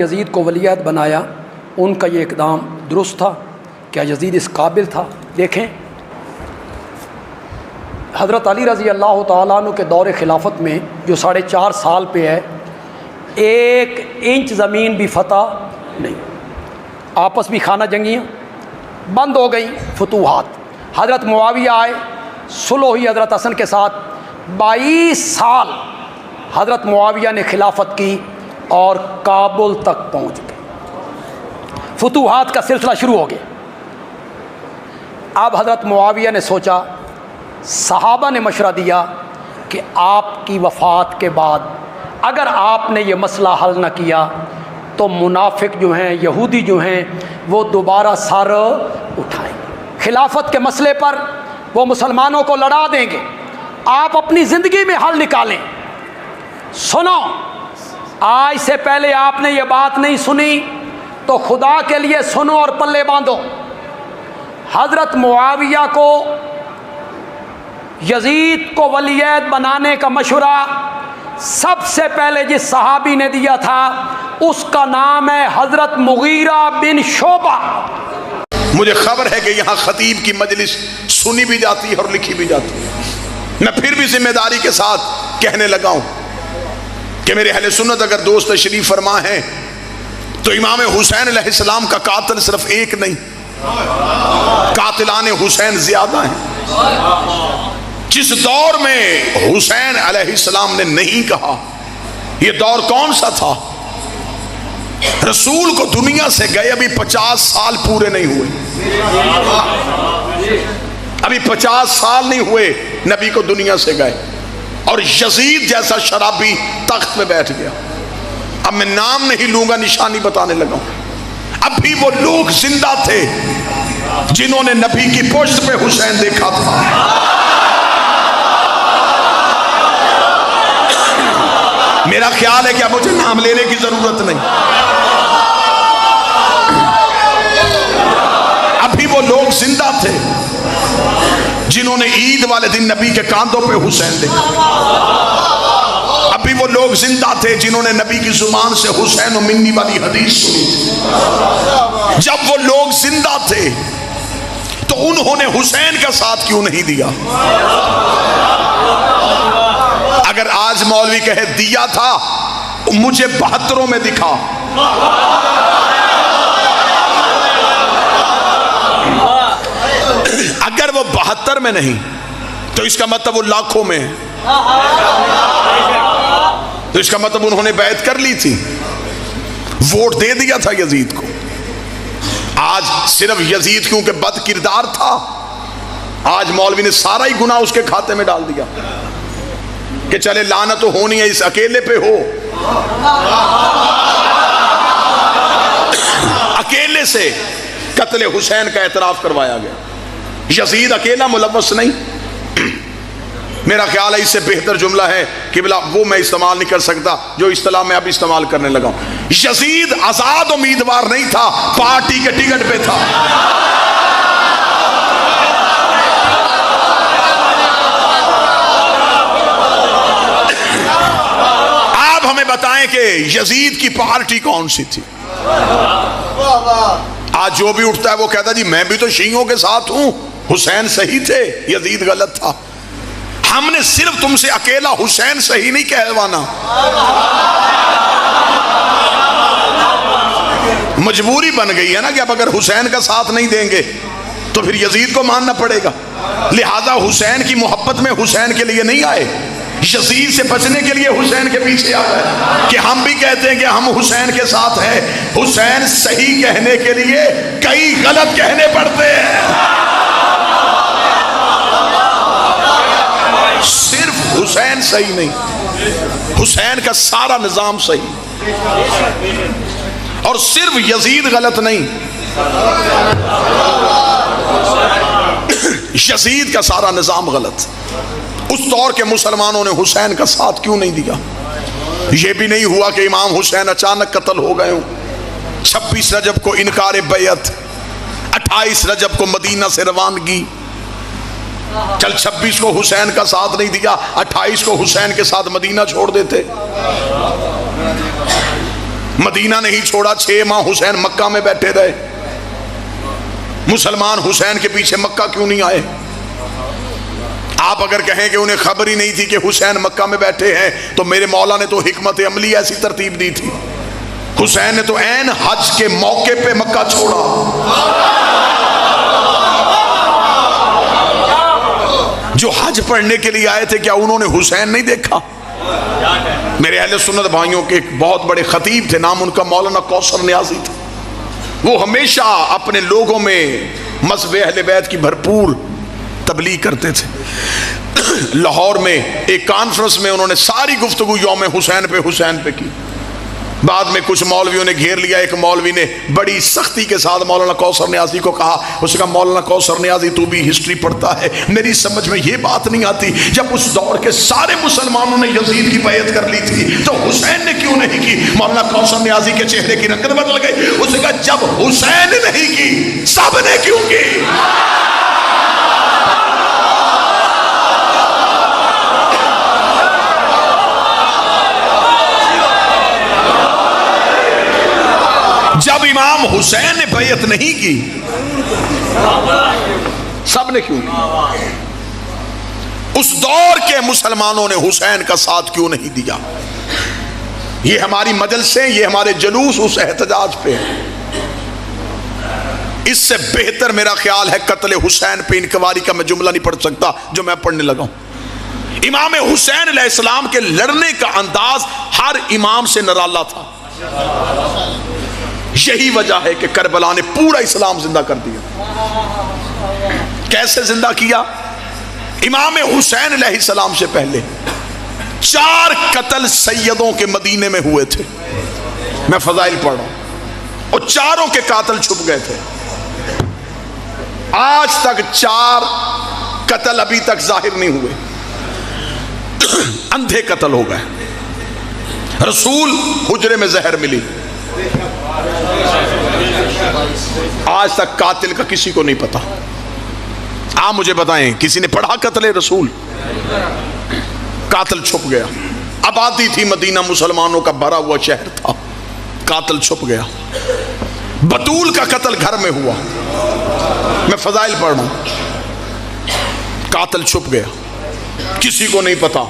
Yazid को वलीअहद बनाया, उनका ये इक़दाम दुरुस्त था? क्या यजीद इस काबिल था? देखें, हज़रत अली रज़ी अल्लाह तआला अन्हु के दौर खिलाफत में जो 4.5 साल पे है, 1 इंच ज़मीन भी फतह नहीं, आपस भी खाना जंगियाँ बंद हो गई, फतूहात। हज़रत मुआविया आए, सुलह हुई हज़रत हसन के साथ, 22 साल हज़रत मुआविया ने खिलाफत की और काबुल तक पहुँच गए, फतूहात का सिलसिला शुरू हो गया। अब हज़रत मुआविया ने सोचा, सहाबा ने मशवरा दिया कि आपकी वफ़ात के बाद अगर आपने ये मसला हल न किया तो मुनाफिक जो हैं, यहूदी जो हैं, वो दोबारा सर उठाएंगे, खिलाफत के मसले पर वो मुसलमानों को लड़ा देंगे। आप अपनी ज़िंदगी में हल निकालें। सुनो, आज से पहले आपने ये बात नहीं सुनी तो खुदा के लिए सुनो और पल्ले बांधो। हज़रत मुआविया को यजीद को वलीअहद बनाने का मशवरा सबसे पहले जिस सहाबी ने दिया था उसका नाम है हज़रत मुगीरा बिन शोबा। मुझे खबर है कि यहाँ खतीब की मजलिस सुनी भी जाती है और लिखी भी जाती है। मैं फिर भी जिम्मेदारी के साथ कहने लगा हूँ कि मेरे अहले सुन्नत अगर दोस्त तशरीफ फरमा है तो इमाम हुसैन अलैहिस्सलाम का कातिल सिर्फ एक नहीं, कातिलान हुसैन ज्यादा हैं। जिस दौर में हुसैन अलैहिस्सलाम ने नहीं कहा, यह दौर कौन सा था? रसूल को दुनिया से गए अभी 50 साल पूरे नहीं हुए, अभी 50 साल नहीं हुए नबी को दुनिया से गए, और यजीद जैसा शराबी तख्त पे बैठ गया। अब मैं नाम नहीं लूंगा, निशानी बताने लगा। अभी वो लोग जिंदा थे जिन्होंने नबी की पुश्त पे हुसैन देखा था। मेरा ख्याल है कि अब मुझे नाम लेने की जरूरत नहीं। अभी वो लोग जिंदा थे जिन्होंने ईद वाले दिन नबी के कांधों पे हुसैन देखा। अभी वो लोग जिंदा थे जिन्होंने नबी की जुबान से हुसैन और मिन्नी वाली हदीस सुनी थी। जब वो लोग जिंदा थे तो उन्होंने हुसैन का साथ क्यों नहीं दिया? अगर आज मौलवी कहे दिया था, मुझे 72 में दिखा। अगर वो 72 में नहीं तो इसका मतलब वो लाखों में है, तो इसका मतलब उन्होंने बैत कर ली थी, वोट दे दिया था यजीद को। आज सिर्फ यजीद क्योंकि बद किरदार था, आज मौलवी ने सारा ही गुनाह उसके खाते में डाल दिया कि चले लानत तो होनी है, इस अकेले पे हो। अकेले से कत्ले हुसैन का एतराफ करवाया गया, यजीद अकेला मुलव्वस नहीं। मेरा ख्याल है इससे बेहतर जुमला है कि बिला वो मैं इस्तेमाल नहीं कर सकता जो इस्तेलाह मैं अब इस्तेमाल करने लगा हूं। यजीद आजाद उम्मीदवार नहीं था, पार्टी के टिकट पे था। आप हमें बताएं कि यजीद की पार्टी कौन सी थी? आज जो भी उठता है वो कहता जी मैं भी तो शीइयों के साथ हूं, हुसैन सही थे, यजीद गलत था। हमने सिर्फ तुमसे अकेला हुसैन सही नहीं कहलवाना, मजबूरी बन गई है ना कि अब अगर हुसैन का साथ नहीं देंगे तो फिर यजीद को मानना पड़ेगा। लिहाजा हुसैन की मोहब्बत में हुसैन के लिए नहीं आए, यजीद से बचने के लिए हुसैन के पीछे आ गए। कि हम भी कहते हैं कि हम हुसैन के साथ हैं, हुसैन सही कहने के लिए कई गलत कहने पड़ते हैं। सिर्फ हुसैन सही नहीं, हुसैन का सारा निजाम सही, और सिर्फ यजीद गलत नहीं, यजीद का सारा निजाम गलत। उस दौर के मुसलमानों ने हुसैन का साथ क्यों नहीं दिया? यह भी नहीं हुआ कि इमाम हुसैन अचानक कत्ल हो गए हों। 26 रजब को इनकार बैत, 28 रजब को मदीना से रवानगी, चल 26 को हुसैन का साथ नहीं दिया, 28 को हुसैन के साथ मदीना छोड़ देते। मदीना नहीं छोड़ा, 6 माह हुसैन मक्का में बैठे रहे। मुसलमान हुसैन के पीछे मक्का क्यों नहीं आए? आप अगर कहें कि उन्हें खबर ही नहीं थी कि हुसैन मक्का में बैठे हैं, तो मेरे मौला ने तो हिकमत अमली ऐसी तरतीब दी थी। हुसैन ने तो ऐन हज के मौके पे मक्का छोड़ा। जो हज पढ़ने के लिए आए थे, क्या उन्होंने हुसैन नहीं देखा? मेरे अहले सुन्नत भाइयों के एक बहुत बड़े खतीब थे, नाम उनका मौलाना कौसर नियाजी था। वो हमेशा अपने लोगों में मज़हब अहले बैत की भरपूर तबलीग करते थे। लाहौर में एक कॉन्फ्रेंस में उन्होंने सारी गुफ्तगू यौम हुसैन पे की। बाद में कुछ मौलवियों ने घेर लिया। एक मौलवी ने बड़ी सख्ती के साथ मौलाना कौसर नियाजी को कहा, उसने कहा मौलाना कौसर नियाजी तू भी हिस्ट्री पढ़ता है, मेरी समझ में ये बात नहीं आती, जब उस दौर के सारे मुसलमानों ने यजीद की बैत कर ली थी तो हुसैन ने क्यों नहीं की? मौलाना कौसर नियाजी के चेहरे की रंगत बदल गई। उसने कहा जब हुसैन ने नहीं की, सब ने क्यों की? जब इमाम हुसैन ने बैत नहीं की, सब ने क्यों की? उस दौर के मुसलमानों ने हुसैन का साथ क्यों नहीं दिया? ये हमारी मजलिसें, ये हमारे जुलूस उस एहतजाज पे है। इससे बेहतर मेरा ख्याल है कत्ल हुसैन पे इंक्वायरी का मैं जुमला नहीं पढ़ सकता जो मैं पढ़ने लगा हूं। इमाम हुसैन अलैहिस्सलाम के लड़ने का अंदाज हर इमाम से निराला था। यही वजह है कि करबला ने पूरा इस्लाम जिंदा कर दिया। कैसे जिंदा किया? इमाम हुसैन अलैहिस्सलाम से पहले 4 कत्ल सैयदों के मदीने में हुए थे। मैं फजाइल पढ़ रहा हूं, और चारों के कातिल छुप गए थे। आज तक 4 कत्ल अभी तक जाहिर नहीं हुए, अंधे कत्ल हो गए। रसूल हुजरे में जहर मिली, आज तक कातिल का किसी को नहीं पता। आप मुझे बताएं, किसी ने पढ़ा कत्ले रसूल? कातिल छुप गया। आबादी थी मदीना, मुसलमानों का भरा हुआ शहर था, कातिल छुप गया। बतूल का कत्ल घर में हुआ, मैं फजाइल पढ़ रहा हूं। कातिल छुप गया, किसी को नहीं पता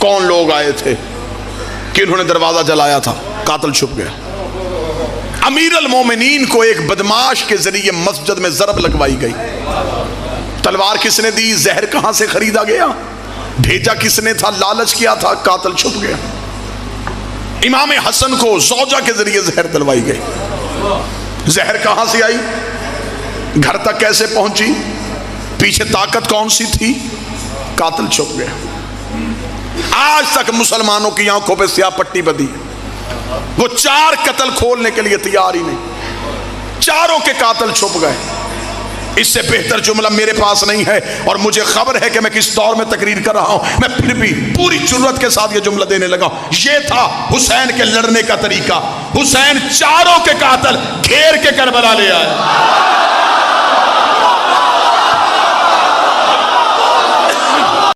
कौन लोग आए थे, किन्होंने दरवाजा जलाया था, कातिल छुप गया। अमीर अल मोमिनीन को एक बदमाश के जरिए मस्जिद में जरब लगवाई गई। तलवार किसने दी? जहर कहां से खरीदा गया? भेजा किसने था? लालच किया था, कातिल छुप गया। इमाम हसन को ज़ौजा के जरिए जहर दिलवाई गई। जहर कहां से आई? घर तक कैसे पहुंची? पीछे ताकत कौन सी थी? कातिल छुप गया। आज तक मुसलमानों की आंखों पे स्याह पट्टी बंधी है। वो 4 कत्ल खोलने के लिए तैयार ही नहीं, चारों के कातिल छुप गए। इससे बेहतर जुमला मेरे पास नहीं है, और मुझे खबर है कि मैं किस दौर में तकरीर कर रहा हूं। मैं फिर भी पूरी जुर्रत के साथ ये जुमला देने लगा। ये था हुसैन के लड़ने का तरीका। हुसैन चारों के कातिल घेर के करबला ले आए।